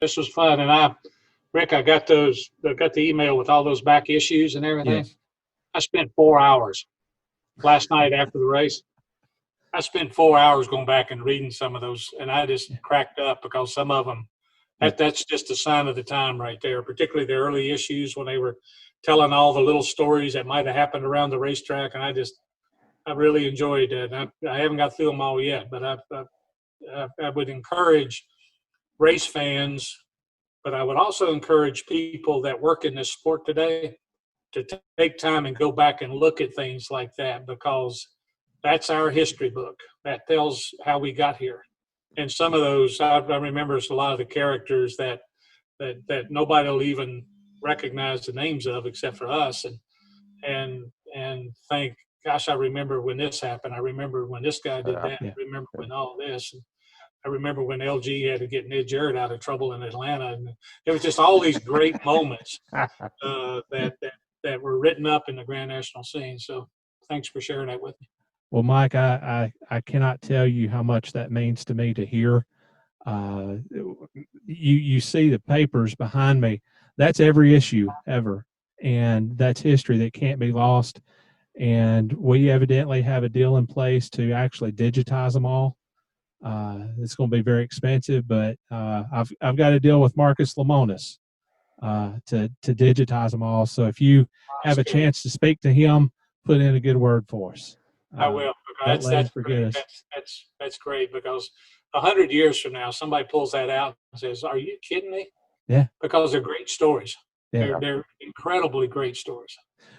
This was fun. And Rick, I got the email with all those back issues and everything. Yes. I spent 4 hours last night after the race. I spent 4 hours going back and reading some of those, and I just cracked up because some of them, that's just a sign of the time right there, particularly the early issues when they were telling all the little stories that might have happened around the racetrack. And I really enjoyed that. I haven't got through them all yet, but I would encourage race fans, but I would also encourage people that work in this sport today to take time and go back and look at things like that, because that's our history book. That tells how we got here. And some of those, I remember a lot of the characters that nobody will even recognize the names of except for us, and think, gosh, I remember when this happened. I remember when this guy did that. I remember when all this. And I remember when LG had to get Ned Jarrett out of trouble in Atlanta. And it was just all these great moments that were written up in the Grand National scene. So thanks for sharing that with me. Well, Mike, I cannot tell you how much that means to me to hear. You see the papers behind me. That's every issue ever, and that's history that can't be lost. And we evidently have a deal in place to actually digitize them all. It's going to be very expensive, but I've got a deal with Marcus Lemonis to digitize them all. So if you have a chance to speak to him, put in a good word for us. I will. That's great. That's great, because 100 years from now, somebody pulls that out and says, "Are you kidding me?" Yeah. Because they're great stories. Yeah. They're incredibly great stories.